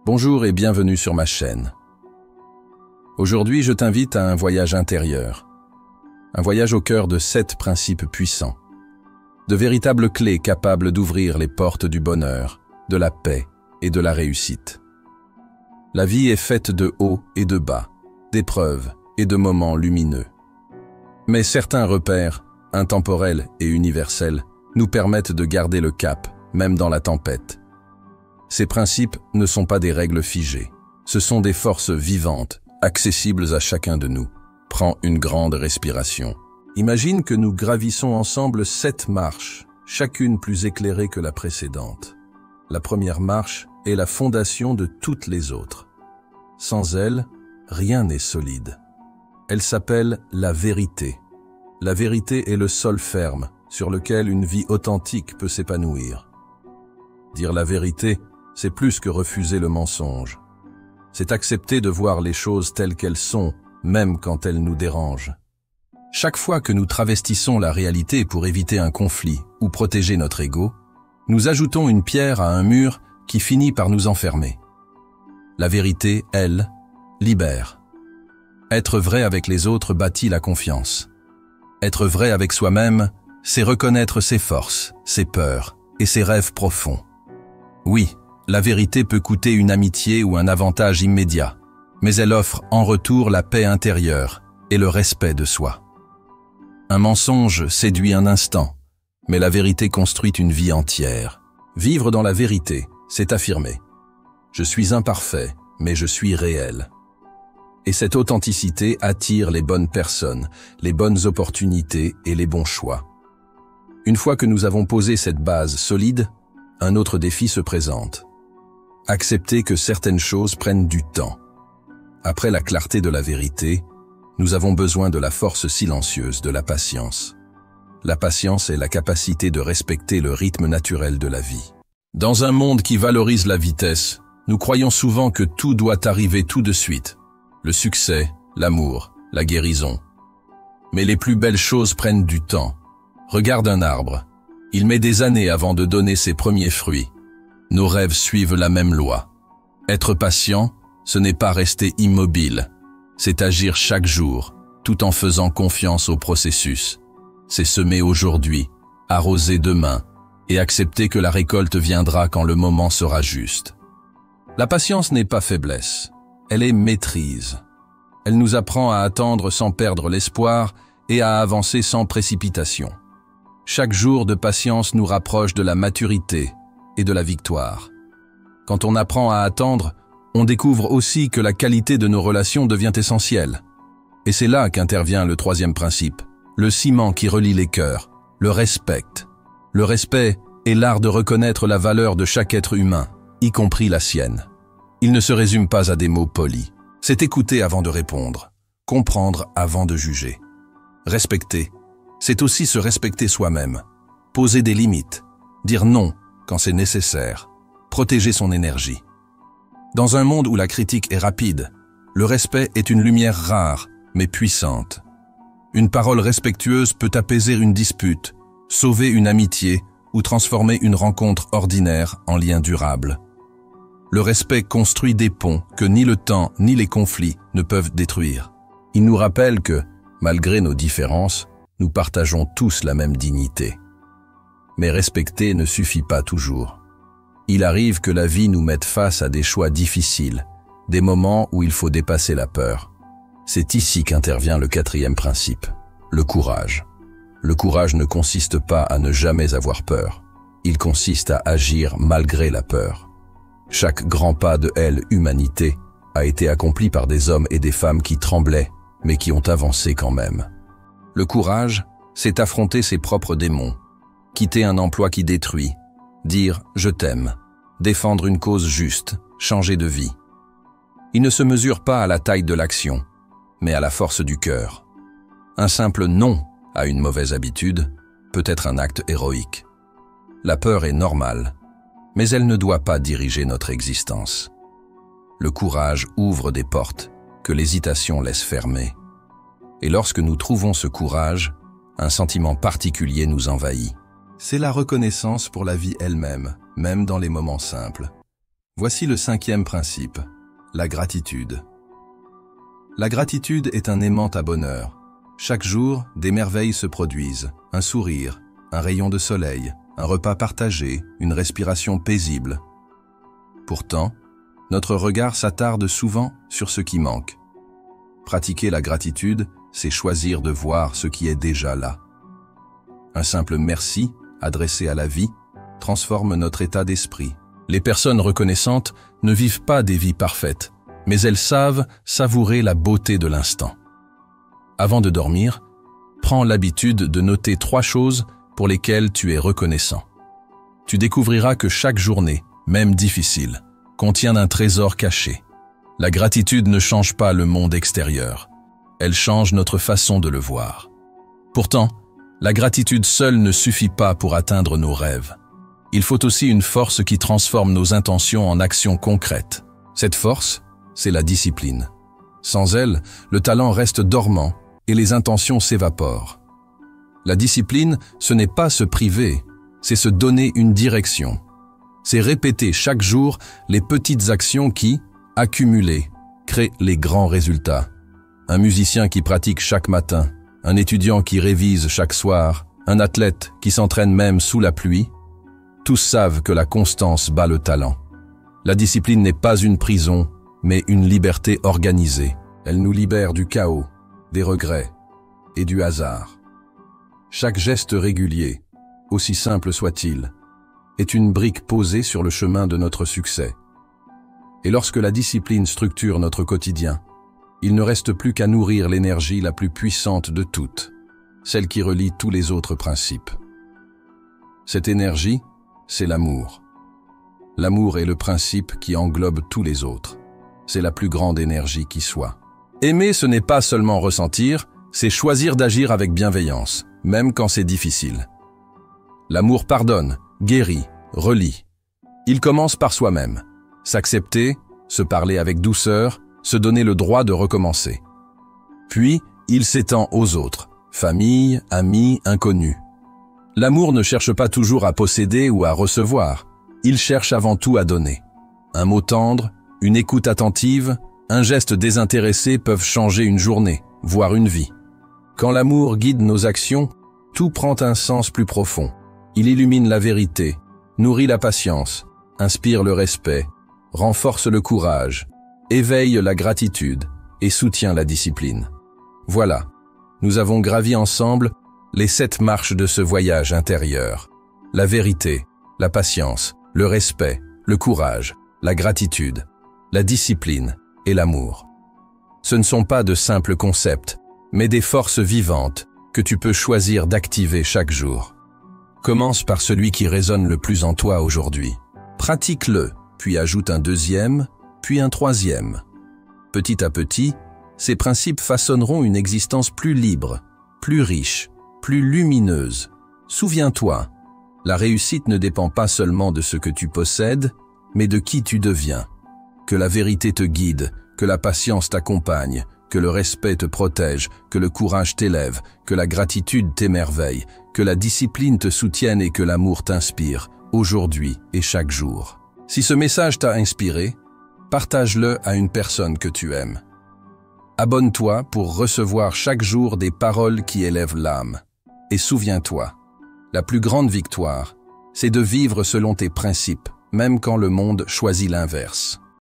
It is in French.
Bonjour et bienvenue sur ma chaîne. Aujourd'hui, je t'invite à un voyage intérieur. Un voyage au cœur de 7 principes puissants. De véritables clés capables d'ouvrir les portes du bonheur, de la paix et de la réussite. La vie est faite de hauts et de bas, d'épreuves et de moments lumineux. Mais certains repères, intemporels et universels, nous permettent de garder le cap, même dans la tempête. Ces principes ne sont pas des règles figées. Ce sont des forces vivantes, accessibles à chacun de nous. Prends une grande respiration. Imagine que nous gravissons ensemble 7 marches, chacune plus éclairée que la précédente. La première marche est la fondation de toutes les autres. Sans elle, rien n'est solide. Elle s'appelle la vérité. La vérité est le sol ferme sur lequel une vie authentique peut s'épanouir. Dire la vérité, c'est plus que refuser le mensonge. C'est accepter de voir les choses telles qu'elles sont, même quand elles nous dérangent. Chaque fois que nous travestissons la réalité pour éviter un conflit ou protéger notre ego, nous ajoutons une pierre à un mur qui finit par nous enfermer. La vérité, elle, libère. Être vrai avec les autres bâtit la confiance. Être vrai avec soi-même, c'est reconnaître ses forces, ses peurs et ses rêves profonds. Oui, la vérité peut coûter une amitié ou un avantage immédiat, mais elle offre en retour la paix intérieure et le respect de soi. Un mensonge séduit un instant, mais la vérité construit une vie entière. Vivre dans la vérité, c'est affirmer. Je suis imparfait, mais je suis réel. Et cette authenticité attire les bonnes personnes, les bonnes opportunités et les bons choix. Une fois que nous avons posé cette base solide, un autre défi se présente. Accepter que certaines choses prennent du temps. Après la clarté de la vérité, nous avons besoin de la force silencieuse de la patience. La patience est la capacité de respecter le rythme naturel de la vie. Dans un monde qui valorise la vitesse, nous croyons souvent que tout doit arriver tout de suite. Le succès, l'amour, la guérison. Mais les plus belles choses prennent du temps. Regarde un arbre. Il met des années avant de donner ses premiers fruits. Nos rêves suivent la même loi. Être patient, ce n'est pas rester immobile. C'est agir chaque jour, tout en faisant confiance au processus. C'est semer aujourd'hui, arroser demain, et accepter que la récolte viendra quand le moment sera juste. La patience n'est pas faiblesse, elle est maîtrise. Elle nous apprend à attendre sans perdre l'espoir et à avancer sans précipitation. Chaque jour de patience nous rapproche de la maturité et de la victoire. Quand on apprend à attendre, on découvre aussi que la qualité de nos relations devient essentielle. Et c'est là qu'intervient le 3e principe, le ciment qui relie les cœurs, le respect. Le respect est l'art de reconnaître la valeur de chaque être humain, y compris la sienne. Il ne se résume pas à des mots polis. C'est écouter avant de répondre, comprendre avant de juger. Respecter, c'est aussi se respecter soi-même, poser des limites, dire non quand c'est nécessaire, protéger son énergie. Dans un monde où la critique est rapide, le respect est une lumière rare, mais puissante. Une parole respectueuse peut apaiser une dispute, sauver une amitié ou transformer une rencontre ordinaire en lien durable. Le respect construit des ponts que ni le temps ni les conflits ne peuvent détruire. Il nous rappelle que, malgré nos différences, nous partageons tous la même dignité. Mais respecter ne suffit pas toujours. Il arrive que la vie nous mette face à des choix difficiles, des moments où il faut dépasser la peur. C'est ici qu'intervient le 4e principe, le courage. Le courage ne consiste pas à ne jamais avoir peur. Il consiste à agir malgré la peur. Chaque grand pas de l'humanité a été accompli par des hommes et des femmes qui tremblaient, mais qui ont avancé quand même. Le courage, c'est affronter ses propres démons, quitter un emploi qui détruit, dire « je t'aime », défendre une cause juste, changer de vie. Il ne se mesure pas à la taille de l'action, mais à la force du cœur. Un simple non à une mauvaise habitude peut être un acte héroïque. La peur est normale, mais elle ne doit pas diriger notre existence. Le courage ouvre des portes que l'hésitation laisse fermer. Et lorsque nous trouvons ce courage, un sentiment particulier nous envahit. C'est la reconnaissance pour la vie elle-même, même dans les moments simples. Voici le 5e principe, la gratitude. La gratitude est un aimant à bonheur. Chaque jour, des merveilles se produisent. Un sourire, un rayon de soleil, un repas partagé, une respiration paisible. Pourtant, notre regard s'attarde souvent sur ce qui manque. Pratiquer la gratitude, c'est choisir de voir ce qui est déjà là. Un simple merci, adressé à la vie, transforme notre état d'esprit. Les personnes reconnaissantes ne vivent pas des vies parfaites, mais elles savent savourer la beauté de l'instant. Avant de dormir, prends l'habitude de noter 3 choses pour lesquelles tu es reconnaissant. Tu découvriras que chaque journée, même difficile, contient un trésor caché. La gratitude ne change pas le monde extérieur. Elle change notre façon de le voir. Pourtant, la gratitude seule ne suffit pas pour atteindre nos rêves. Il faut aussi une force qui transforme nos intentions en actions concrètes. Cette force, c'est la discipline. Sans elle, le talent reste dormant et les intentions s'évaporent. La discipline, ce n'est pas se priver, c'est se donner une direction. C'est répéter chaque jour les petites actions qui, accumulées, créent les grands résultats. Un musicien qui pratique chaque matin, un étudiant qui révise chaque soir, un athlète qui s'entraîne même sous la pluie, tous savent que la constance bat le talent. La discipline n'est pas une prison, mais une liberté organisée. Elle nous libère du chaos, des regrets et du hasard. Chaque geste régulier, aussi simple soit-il, est une brique posée sur le chemin de notre succès. Et lorsque la discipline structure notre quotidien, il ne reste plus qu'à nourrir l'énergie la plus puissante de toutes, celle qui relie tous les autres principes. Cette énergie, c'est l'amour. L'amour est le principe qui englobe tous les autres. C'est la plus grande énergie qui soit. Aimer, ce n'est pas seulement ressentir, c'est choisir d'agir avec bienveillance, même quand c'est difficile. L'amour pardonne, guérit, relie. Il commence par soi-même. S'accepter, se parler avec douceur, se donner le droit de recommencer. Puis, il s'étend aux autres, famille, amis, inconnus. L'amour ne cherche pas toujours à posséder ou à recevoir, il cherche avant tout à donner. Un mot tendre, une écoute attentive, un geste désintéressé peuvent changer une journée, voire une vie. Quand l'amour guide nos actions, tout prend un sens plus profond. Il illumine la vérité, nourrit la patience, inspire le respect, renforce le courage, éveille la gratitude et soutient la discipline. Voilà, nous avons gravi ensemble les 7 marches de ce voyage intérieur. La vérité, la patience, le respect, le courage, la gratitude, la discipline et l'amour. Ce ne sont pas de simples concepts, mais des forces vivantes que tu peux choisir d'activer chaque jour. Commence par celui qui résonne le plus en toi aujourd'hui. Pratique-le, puis ajoute un 2e, puis un 3e. Petit à petit, ces principes façonneront une existence plus libre, plus riche, plus lumineuse. Souviens-toi, la réussite ne dépend pas seulement de ce que tu possèdes, mais de qui tu deviens. Que la vérité te guide, que la patience t'accompagne, que le respect te protège, que le courage t'élève, que la gratitude t'émerveille, que la discipline te soutienne et que l'amour t'inspire, aujourd'hui et chaque jour. Si ce message t'a inspiré, partage-le à une personne que tu aimes. Abonne-toi pour recevoir chaque jour des paroles qui élèvent l'âme. Et souviens-toi, la plus grande victoire, c'est de vivre selon tes principes, même quand le monde choisit l'inverse.